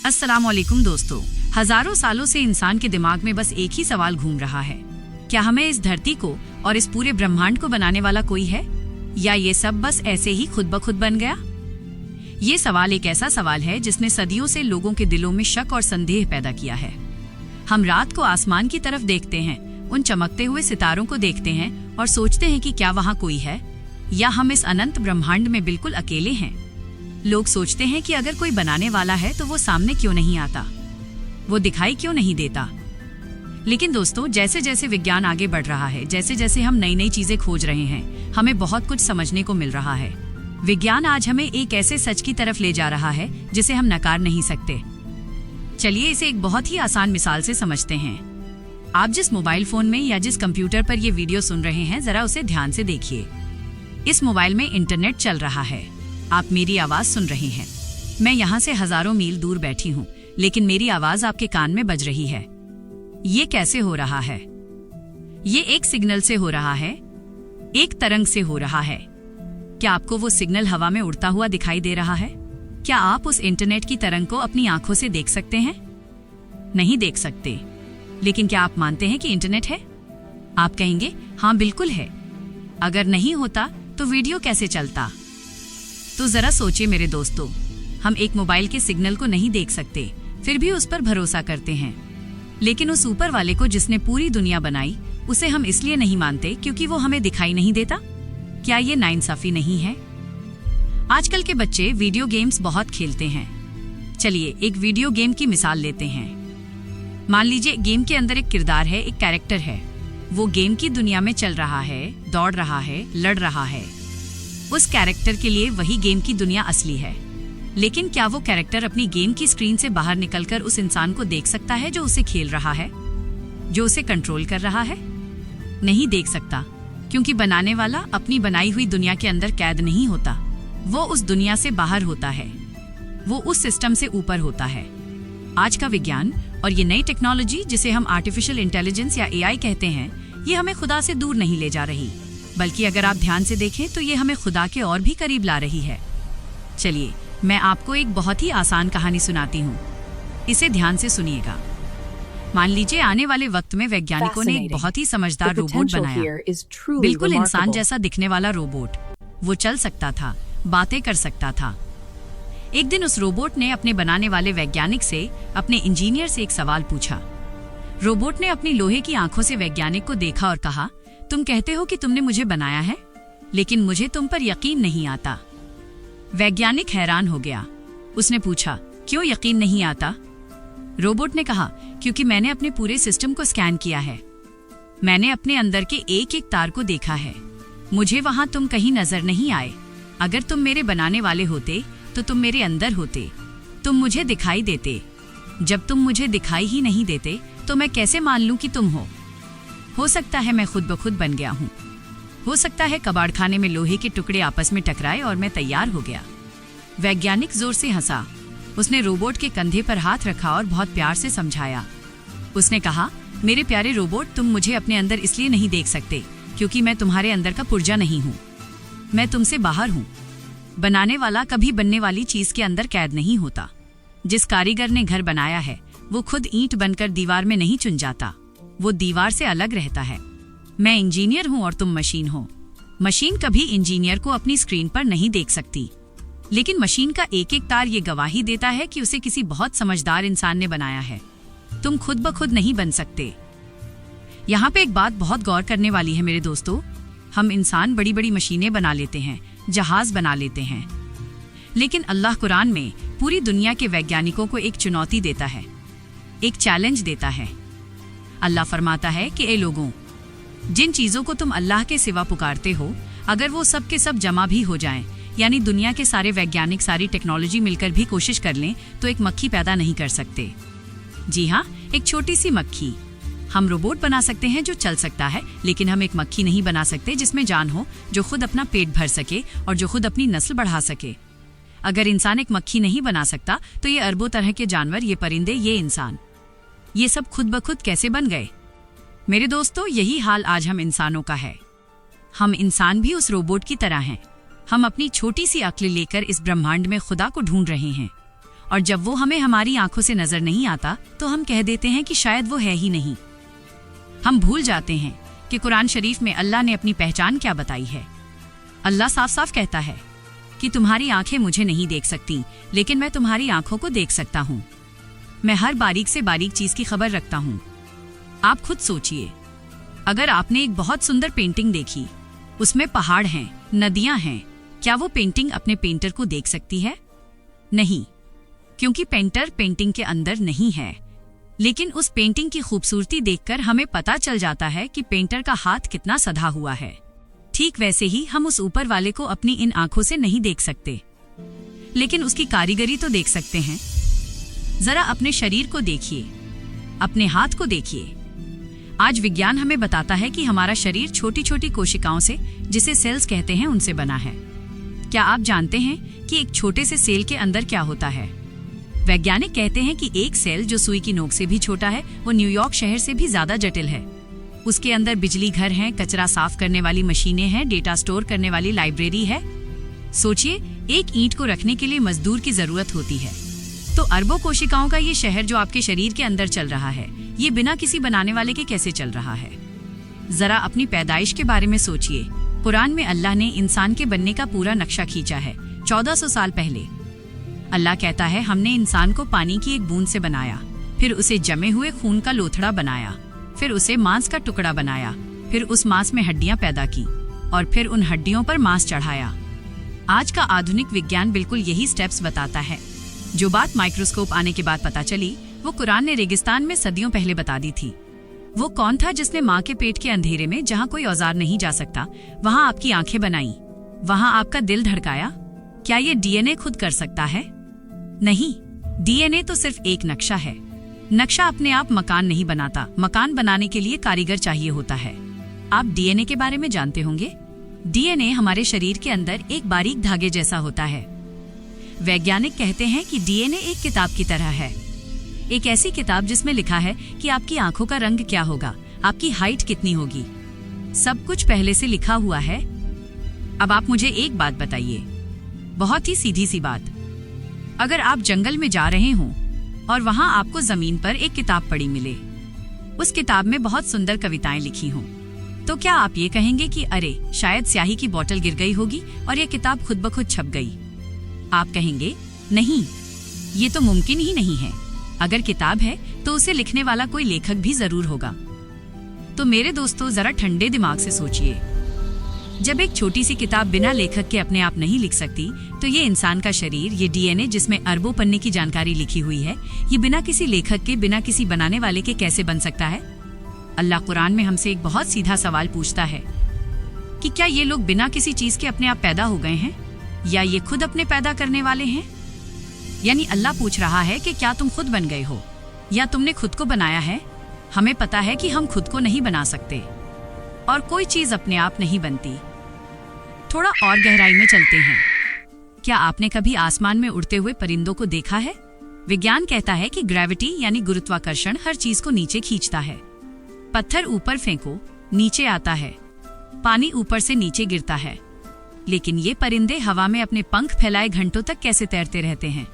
अस्सलामुअलैकुम दोस्तों, हजारों सालों से इंसान के दिमाग में बस एक ही सवाल घूम रहा है, क्या हमें इस धरती को और इस पूरे ब्रह्मांड को बनाने वाला कोई है, या ये सब बस ऐसे ही खुद ब खुद बन गया? ये सवाल एक ऐसा सवाल है जिसने सदियों से लोगों के दिलों में शक और संदेह पैदा किया है। हम रात को आसमान की तरफ देखते हैं, उन चमकते हुए सितारों को देखते हैं और सोचते हैं कि क्या वहाँ कोई है, या हम इस अनंत ब्रह्मांड में बिल्कुल अकेले हैं। लोग सोचते हैं कि अगर कोई बनाने वाला है तो वो सामने क्यों नहीं आता, वो दिखाई क्यों नहीं देता। लेकिन दोस्तों, जैसे जैसे विज्ञान आगे बढ़ रहा है, जैसे जैसे हम नई नई चीजें खोज रहे हैं, हमें बहुत कुछ समझने को मिल रहा है। विज्ञान आज हमें एक ऐसे सच की तरफ ले जा रहा है जिसे हम नकार नहीं सकते। चलिए इसे एक बहुत ही आसान मिसाल से समझते हैं। आप जिस मोबाइल फोन में या जिस कंप्यूटर पर ये वीडियो सुन रहे हैं, जरा उसे ध्यान से देखिए। इस मोबाइल में इंटरनेट चल रहा है, आप मेरी आवाज सुन रहे हैं। मैं यहाँ से हजारों मील दूर बैठी हूँ, लेकिन मेरी आवाज आपके कान में बज रही है। ये कैसे हो रहा है? ये एक सिग्नल से हो रहा है, एक तरंग से हो रहा है। क्या आपको वो सिग्नल हवा में उड़ता हुआ दिखाई दे रहा है? क्या आप उस इंटरनेट की तरंग को अपनी आंखों से देख सकते हैं? नहीं देख सकते। लेकिन क्या आप मानते हैं कि इंटरनेट है? आप कहेंगे हाँ बिल्कुल है। अगर नहीं होता तो वीडियो कैसे चलता? तो जरा सोचिए मेरे दोस्तों, हम एक मोबाइल के सिग्नल को नहीं देख सकते, फिर भी उस पर भरोसा करते हैं। लेकिन उस ऊपर वाले को जिसने पूरी दुनिया बनाई, उसे हम इसलिए नहीं मानते क्योंकि वो हमें दिखाई नहीं देता। क्या ये नाइंसाफी नहीं है? आजकल के बच्चे वीडियो गेम्स बहुत खेलते हैं। चलिए एक वीडियो गेम की मिसाल लेते हैं। मान लीजिए गेम के अंदर एक किरदार है, एक कैरेक्टर है। वो गेम की दुनिया में चल रहा है, दौड़ रहा है, लड़ रहा है। उस कैरेक्टर के लिए वही गेम की दुनिया असली है। लेकिन क्या वो कैरेक्टर अपनी गेम की स्क्रीन से बाहर निकलकर उस इंसान को देख सकता है जो उसे खेल रहा है, जो उसे कंट्रोल कर रहा है? नहीं देख सकता, क्योंकि बनाने वाला अपनी बनाई हुई दुनिया के अंदर कैद नहीं होता। वो उस दुनिया से बाहर होता है, वो उस सिस्टम से ऊपर होता है। आज का विज्ञान और ये नई टेक्नोलॉजी जिसे हम आर्टिफिशियल इंटेलिजेंस या एआई कहते हैं, ये हमें खुदा से दूर नहीं ले जा रही, बल्कि अगर आप ध्यान से देखें तो ये हमें खुदा के और भी करीब ला रही है। चलिए मैं आपको एक बहुत ही आसान कहानी सुनाती हूँ, इसे ध्यान से सुनिएगा। मान लीजिए आने वाले वक्त में वैज्ञानिकों ने एक बहुत ही समझदार रोबोट बनाया, बिल्कुल इंसान जैसा दिखने वाला रोबोट। वो चल सकता था, बातें कर सकता था। एक दिन उस रोबोट ने अपने बनाने वाले वैज्ञानिक से, अपने इंजीनियर से एक सवाल पूछा। रोबोट ने अपनी लोहे की आंखों से वैज्ञानिक को देखा और कहा, तुम कहते हो कि तुमने मुझे बनाया है, लेकिन मुझे तुम पर यकीन नहीं आता। वैज्ञानिक हैरान हो गया। उसने पूछा, क्यों यकीन नहीं आता? रोबोट ने कहा, क्योंकि मैंने अपने पूरे सिस्टम को स्कैन किया है। मैंने अपने अंदर के एक एक तार को देखा है। मुझे वहां तुम कहीं नजर नहीं आए। अगर तुम मेरे बनाने वाले होते तो तुम मेरे अंदर होते, तुम मुझे दिखाई देते। जब तुम मुझे दिखाई ही नहीं देते तो मैं कैसे मान लूं कि तुम हो सकता है मैं खुद ब खुद बन गया हूँ। हो सकता है कबाड़खाने में लोहे के टुकड़े आपस में टकराए और मैं तैयार हो गया। वैज्ञानिक जोर से हंसा। उसने रोबोट के कंधे पर हाथ रखा और बहुत प्यार से समझाया। उसने कहा, मेरे प्यारे रोबोट, तुम मुझे अपने अंदर इसलिए नहीं देख सकते क्योंकि मैं तुम्हारे अंदर का पुर्जा नहीं हूँ, मैं तुमसे बाहर हूँ। बनाने वाला कभी बनने वाली चीज के अंदर कैद नहीं होता। जिस कारीगर ने घर बनाया है, वो खुद ईंट बनकर दीवार में नहीं चुन जाता, वो दीवार से अलग रहता है। मैं इंजीनियर हूँ और तुम मशीन हो। मशीन कभी इंजीनियर को अपनी स्क्रीन पर नहीं देख सकती, लेकिन मशीन का एक एक तार ये गवाही देता है कि उसे किसी बहुत समझदार इंसान ने बनाया है। तुम खुद ब खुद नहीं बन सकते। यहाँ पे एक बात बहुत गौर करने वाली है मेरे दोस्तों। हम इंसान बड़ी बड़ी मशीनें बना लेते हैं, जहाज बना लेते हैं, लेकिन अल्लाह कुरान में पूरी दुनिया के वैज्ञानिकों को एक चुनौती देता है, एक चैलेंज देता है। अल्लाह फरमाता है कि ए लोगों, जिन चीजों को तुम अल्लाह के सिवा पुकारते हो, अगर वो सब के सब जमा भी हो जाएं, यानी दुनिया के सारे वैज्ञानिक, सारी टेक्नोलॉजी मिलकर भी कोशिश कर लें, तो एक मक्खी पैदा नहीं कर सकते। जी हाँ, एक छोटी सी मक्खी। हम रोबोट बना सकते हैं जो चल सकता है, लेकिन हम एक मक्खी नहीं बना सकते जिसमें जान हो, जो खुद अपना पेट भर सके और जो खुद अपनी नस्ल बढ़ा सके। अगर इंसान एक मक्खी नहीं बना सकता, तो ये अरबों तरह के जानवर, ये परिंदे, ये इंसान, ये सब खुद ब खुद कैसे बन गए? मेरे दोस्तों, यही हाल आज हम इंसानों का है। हम इंसान भी उस रोबोट की तरह हैं। हम अपनी छोटी सी अक्ल लेकर इस ब्रह्मांड में खुदा को ढूंढ रहे हैं और जब वो हमें हमारी आंखों से नजर नहीं आता तो हम कह देते हैं कि शायद वो है ही नहीं। हम भूल जाते हैं कि कुरान शरीफ में अल्लाह ने अपनी पहचान क्या बताई है। अल्लाह साफ साफ कहता है कि तुम्हारी आंखें मुझे नहीं देख सकती, लेकिन मैं तुम्हारी आंखों को देख सकता हूँ। मैं हर बारीक से बारीक चीज की खबर रखता हूँ। आप खुद सोचिए, अगर आपने एक बहुत सुंदर पेंटिंग देखी, उसमें पहाड़ हैं, नदियां हैं, क्या वो पेंटिंग अपने पेंटर को देख सकती है? नहीं, क्योंकि पेंटर पेंटिंग के अंदर नहीं है। लेकिन उस पेंटिंग की खूबसूरती देखकर हमें पता चल जाता है कि पेंटर का हाथ कितना सधा हुआ है। ठीक वैसे ही हम उस ऊपर वाले को अपनी इन आंखों से नहीं देख सकते, लेकिन उसकी कारीगरी तो देख सकते हैं। जरा अपने शरीर को देखिए, अपने हाथ को देखिए। आज विज्ञान हमें बताता है कि हमारा शरीर छोटी छोटी कोशिकाओं से, जिसे सेल्स कहते हैं, उनसे बना है। क्या आप जानते हैं कि एक छोटे से सेल के अंदर क्या होता है? वैज्ञानिक कहते हैं कि एक सेल जो सुई की नोक से भी छोटा है, वो न्यूयॉर्क शहर से भी ज्यादा जटिल है। उसके अंदर बिजली घर हैं, कचरा साफ करने वाली मशीनें हैं, डेटा स्टोर करने वाली लाइब्रेरी है। सोचिए, एक ईंट को रखने के लिए मजदूर की जरूरत होती है, तो अरबों कोशिकाओं का ये शहर जो आपके शरीर के अंदर चल रहा है, ये बिना किसी बनाने वाले के कैसे चल रहा है? जरा अपनी पैदाइश के बारे में सोचिए। कुरान में अल्लाह ने इंसान के बनने का पूरा नक्शा खींचा है 1400 साल पहले। अल्लाह कहता है, हमने इंसान को पानी की एक बूंद से बनाया, फिर उसे जमे हुए खून का लोथड़ा बनाया, फिर उसे मांस का टुकड़ा बनाया, फिर उस मांस में हड्डियां पैदा की और फिर उन हड्डियों पर मांस चढ़ाया। आज का आधुनिक विज्ञान बिल्कुल यही स्टेप्स बताता है। जो बात माइक्रोस्कोप आने के बाद पता चली, वो कुरान ने रेगिस्तान में सदियों पहले बता दी थी। वो कौन था जिसने माँ के पेट के अंधेरे में, जहाँ कोई औजार नहीं जा सकता, वहाँ आपकी आंखें बनाई, वहाँ आपका दिल धड़काया? क्या ये डीएनए खुद कर सकता है? नहीं, डीएनए तो सिर्फ एक नक्शा है। नक्शा अपने आप मकान नहीं बनाता, मकान बनाने के लिए कारीगर चाहिए होता है। आप डीएनए के बारे में जानते होंगे। डीएनए हमारे शरीर के अंदर एक बारीक धागे जैसा होता है। वैज्ञानिक कहते हैं कि डीएनए एक किताब की तरह है, एक ऐसी किताब जिसमें लिखा है कि आपकी आंखों का रंग क्या होगा, आपकी हाइट कितनी होगी, सब कुछ पहले से लिखा हुआ है। अब आप मुझे एक बात बताइए, बहुत ही सीधी सी बात। अगर आप जंगल में जा रहे हों और वहां आपको जमीन पर एक किताब पड़ी मिले, उस किताब में बहुत सुंदर कविताएं लिखी हों, तो क्या आप ये कहेंगे कि अरे शायद स्याही की बोतल गिर गई होगी और ये किताब खुद ब खुद छप गई? आप कहेंगे नहीं, ये तो मुमकिन ही नहीं है। अगर किताब है तो उसे लिखने वाला कोई लेखक भी जरूर होगा। तो मेरे दोस्तों, जरा ठंडे दिमाग से सोचिए। जब एक छोटी सी किताब बिना लेखक के अपने आप नहीं लिख सकती, तो ये इंसान का शरीर, ये डीएनए जिसमें अरबों पन्ने की जानकारी लिखी हुई है, ये बिना किसी लेखक के, बिना किसी बनाने वाले के कैसे बन सकता है? अल्लाह कुरान में हमसे एक बहुत सीधा सवाल पूछता है कि क्या ये लोग बिना किसी चीज के अपने आप पैदा हो गए हैं, या ये खुद अपने पैदा करने वाले हैं? यानी अल्लाह पूछ रहा है कि क्या तुम खुद बन गए हो या तुमने खुद को बनाया है? हमें पता है कि हम खुद को नहीं बना सकते और कोई चीज अपने आप नहीं बनती। थोड़ा और गहराई में चलते हैं। क्या आपने कभी आसमान में उड़ते हुए परिंदों को देखा है? विज्ञान कहता है कि ग्रेविटी यानी गुरुत्वाकर्षण हर चीज को नीचे खींचता है। पत्थर ऊपर फेंको, नीचे आता है, पानी ऊपर से नीचे गिरता है, लेकिन ये परिंदे हवा में अपने पंख फैलाए घंटों तक कैसे तैरते रहते हैं?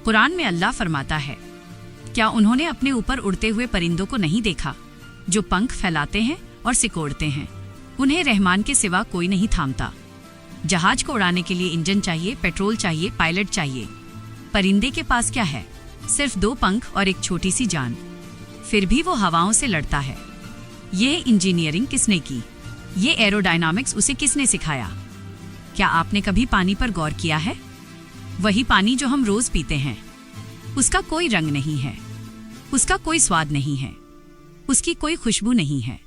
कुरान में अल्लाह फरमाता है, क्या उन्होंने अपने ऊपर उड़ते हुए परिंदों को नहीं देखा, जो पंख फैलाते हैं और सिकोड़ते हैं? उन्हें रहमान के सिवा कोई नहीं थामता। जहाज को उड़ाने के लिए इंजन चाहिए, पेट्रोल चाहिए, पायलट चाहिए। परिंदे के पास क्या है? सिर्फ 2 पंख और एक छोटी सी जान, फिर भी वो हवाओं से लड़ता है। ये इंजीनियरिंग किसने की? ये एरोडायनामिक्स उसे किसने सिखाया? क्या आपने कभी पानी पर गौर किया है? वही पानी जो हम रोज पीते हैं, उसका कोई रंग नहीं है, उसका कोई स्वाद नहीं है, उसकी कोई खुशबू नहीं है।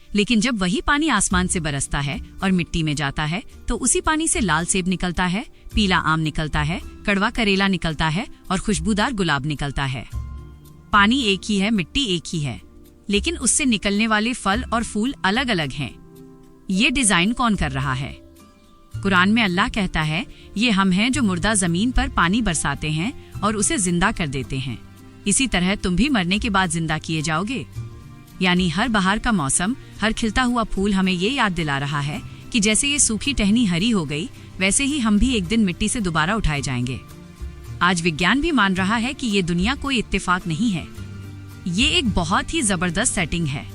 लेकिन जब वही पानी आसमान से बरसता है और मिट्टी में जाता है, तो उसी पानी से लाल सेब निकलता है, पीला आम निकलता है, कड़वा करेला निकलता है और खुशबूदार गुलाब निकलता है। पानी एक ही है, मिट्टी एक ही है, लेकिन उससे निकलने वाले फल और फूल अलग अलग हैं। ये डिजाइन कौन कर रहा है? कुरान में अल्लाह कहता है, ये हम हैं जो मुर्दा जमीन पर पानी बरसाते हैं और उसे जिंदा कर देते हैं। इसी तरह तुम भी मरने के बाद जिंदा किए जाओगे। यानी हर बहार का मौसम, हर खिलता हुआ फूल हमें ये याद दिला रहा है कि जैसे ये सूखी टहनी हरी हो गई, वैसे ही हम भी एक दिन मिट्टी से दोबारा उठाए जाएंगे। आज विज्ञान भी मान रहा है कि ये दुनिया कोई इत्तेफाक नहीं है, ये एक बहुत ही जबरदस्त सेटिंग है।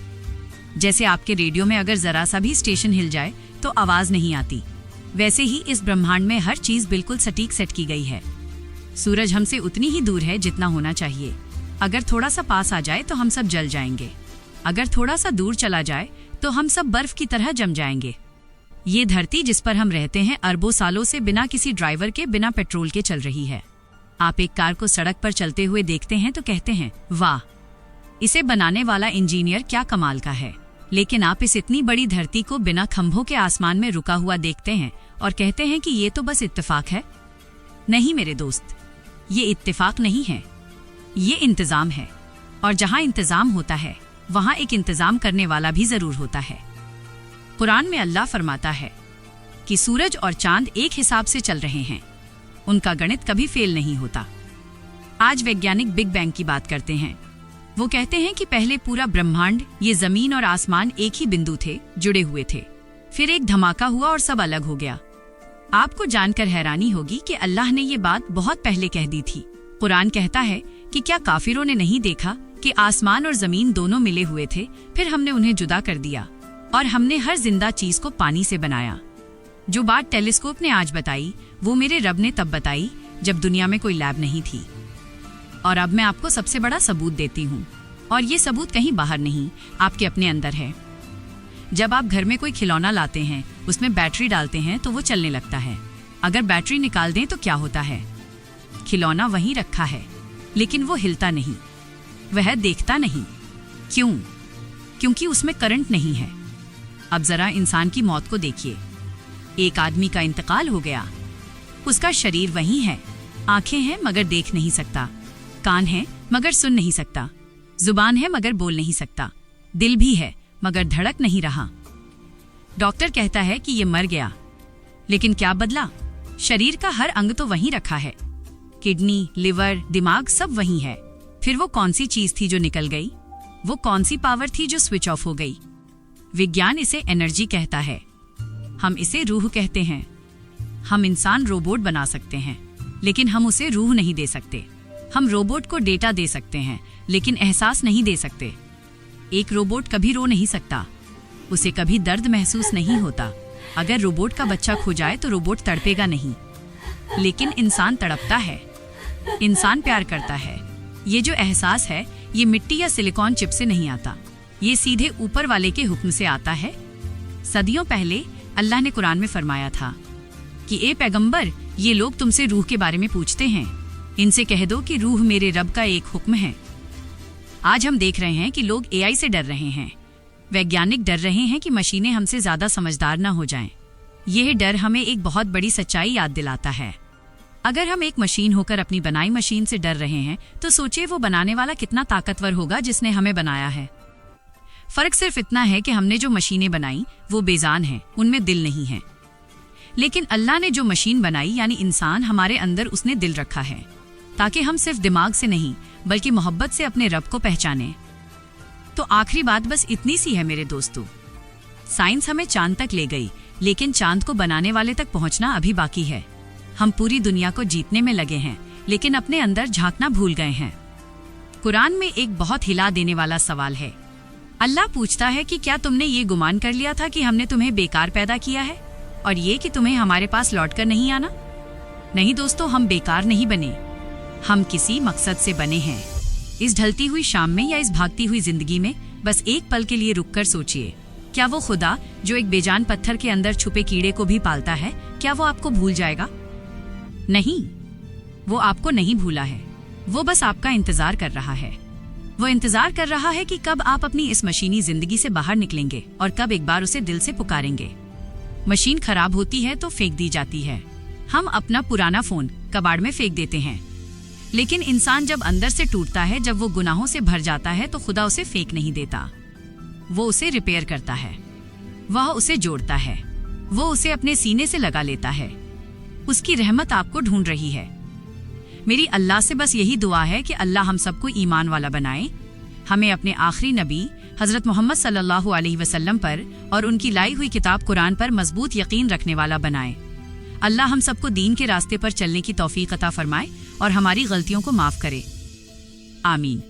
जैसे आपके रेडियो में अगर जरा सा भी स्टेशन हिल जाए तो आवाज नहीं आती, वैसे ही इस ब्रह्मांड में हर चीज बिल्कुल सटीक सेट की गई है। सूरज हमसे उतनी ही दूर है जितना होना चाहिए। अगर थोड़ा सा पास आ जाए तो हम सब जल जाएंगे, अगर थोड़ा सा दूर चला जाए तो हम सब बर्फ की तरह जम जाएंगे। ये धरती जिस पर हम रहते हैं अरबों सालों से बिना किसी ड्राइवर के, बिना पेट्रोल के चल रही है। आप एक कार को सड़क पर चलते हुए देखते हैं तो कहते हैं वाह, इसे बनाने वाला इंजीनियर क्या कमाल का है। लेकिन आप इस इतनी बड़ी धरती को बिना खंभों के आसमान में रुका हुआ देखते हैं और कहते हैं कि ये तो बस इत्तेफाक है। नहीं मेरे दोस्त, ये इत्तेफाक नहीं है, ये इंतजाम है। और जहां इंतजाम होता है वहां एक इंतजाम करने वाला भी जरूर होता है। कुरान में अल्लाह फरमाता है कि सूरज और चांद एक हिसाब से चल रहे हैं, उनका गणित कभी फेल नहीं होता। आज वैज्ञानिक बिग बैंग की बात करते हैं। वो कहते हैं कि पहले पूरा ब्रह्मांड, ये जमीन और आसमान एक ही बिंदु थे, जुड़े हुए थे। फिर एक धमाका हुआ और सब अलग हो गया। आपको जानकर हैरानी होगी कि अल्लाह ने ये बात बहुत पहले कह दी थी। कुरान कहता है कि क्या काफिरों ने नहीं देखा कि आसमान और जमीन दोनों मिले हुए थे, फिर हमने उन्हें जुदा कर दिया और हमने हर जिंदा चीज को पानी से बनाया। जो बात टेलीस्कोप ने आज बताई वो मेरे रब ने तब बताई जब दुनिया में कोई लैब नहीं थी। और अब मैं आपको सबसे बड़ा सबूत देती हूँ, और ये सबूत कहीं बाहर नहीं, आपके अपने अंदर है। जब आप घर में कोई खिलौना लाते हैं, उसमें बैटरी डालते हैं तो वो चलने लगता है। अगर बैटरी निकाल दें तो क्या होता है? खिलौना वहीं रखा है, लेकिन वो हिलता नहीं, वह देखता नहीं। क्यों? क्योंकि उसमें करंट नहीं है। अब जरा इंसान की मौत को देखिए। एक आदमी का इंतकाल हो गया, उसका शरीर वहीं है, आंखें हैं मगर देख नहीं सकता, कान है मगर सुन नहीं सकता, जुबान है मगर बोल नहीं सकता, दिल भी है मगर धड़क नहीं रहा। डॉक्टर कहता है कि ये मर गया, लेकिन क्या बदला? शरीर का हर अंग तो वहीं रखा है, किडनी, लिवर, दिमाग सब वहीं है। फिर वो कौन सी चीज थी जो निकल गई? वो कौन सी पावर थी जो स्विच ऑफ हो गई? विज्ञान इसे एनर्जी कहता है, हम इसे रूह कहते हैं। हम इंसान रोबोट बना सकते हैं, लेकिन हम उसे रूह नहीं दे सकते। हम रोबोट को डेटा दे सकते हैं, लेकिन एहसास नहीं दे सकते। एक रोबोट कभी रो नहीं सकता, उसे कभी दर्द महसूस नहीं होता। अगर रोबोट का बच्चा खो जाए तो रोबोट तड़पेगा नहीं, लेकिन इंसान तड़पता है, इंसान प्यार करता है। ये जो एहसास है ये मिट्टी या सिलिकॉन चिप से नहीं आता, ये सीधे ऊपर वाले के हुक्म से आता है। सदियों पहले अल्लाह ने कुरान में फरमाया था कि ए पैगंबर, ये लोग तुमसे रूह के बारे में पूछते हैं, इनसे कह दो कि रूह मेरे रब का एक हुक्म है। आज हम देख रहे हैं कि लोग एआई से डर रहे हैं, वैज्ञानिक डर रहे हैं कि मशीनें हमसे ज्यादा समझदार न हो जाएं। यह डर हमें एक बहुत बड़ी सच्चाई याद दिलाता है। अगर हम एक मशीन होकर अपनी बनाई मशीन से डर रहे हैं तो सोचिए वो बनाने वाला कितना ताकतवर होगा जिसने हमें बनाया है। फर्क सिर्फ इतना है कि हमने जो मशीनें बनाई वो बेजान हैं, उनमें दिल नहीं है। लेकिन अल्लाह ने जो मशीन बनाई यानी इंसान, हमारे अंदर उसने दिल रखा है, ताकि हम सिर्फ दिमाग से नहीं बल्कि मोहब्बत से अपने रब को पहचाने। तो आखिरी बात बस इतनी सी है मेरे दोस्तों, साइंस हमें चांद तक ले गई, लेकिन चांद को बनाने वाले तक पहुंचना अभी बाकी है। हम पूरी दुनिया को जीतने में लगे हैं, लेकिन अपने अंदर झांकना भूल गए हैं। कुरान में एक बहुत हिला देने वाला सवाल है। अल्लाह पूछता है कि क्या तुमने ये गुमान कर लिया था कि हमने तुम्हें बेकार पैदा किया है और ये कि तुम्हें हमारे पास लौटकर नहीं आना? नहीं दोस्तों, हम बेकार नहीं बने, हम किसी मकसद से बने हैं। इस ढलती हुई शाम में या इस भागती हुई जिंदगी में बस एक पल के लिए रुककर सोचिए, क्या वो खुदा जो एक बेजान पत्थर के अंदर छुपे कीड़े को भी पालता है, क्या वो आपको भूल जाएगा? नहीं, वो आपको नहीं भूला है, वो बस आपका इंतजार कर रहा है। वो इंतजार कर रहा है कि कब आप अपनी इस मशीनी जिंदगी से बाहर निकलेंगे और कब एक बार उसे दिल से पुकारेंगे। मशीन खराब होती है तो फेंक दी जाती है, हम अपना पुराना फोन कबाड़ में फेंक देते हैं। लेकिन इंसान जब अंदर से टूटता है, जब वो गुनाहों से भर जाता है, तो खुदा उसे फेंक नहीं देता, वो उसे रिपेयर करता है, वह उसे जोड़ता है, वो उसे अपने सीने से लगा लेता है। उसकी रहमत आपको ढूंढ रही है। मेरी अल्लाह से बस यही दुआ है कि अल्लाह हम सबको ईमान वाला बनाए, हमें अपने आखिरी नबी हजरत मोहम्मद सल्लल्लाहु अलैहि वसल्लम पर और उनकी लाई हुई किताब कुरान पर मजबूत यकीन रखने वाला बनाए। अल्लाह हम सबको दीन के रास्ते पर चलने की तौफीक अता फरमाए और हमारी गलतियों को माफ करे। आमीन।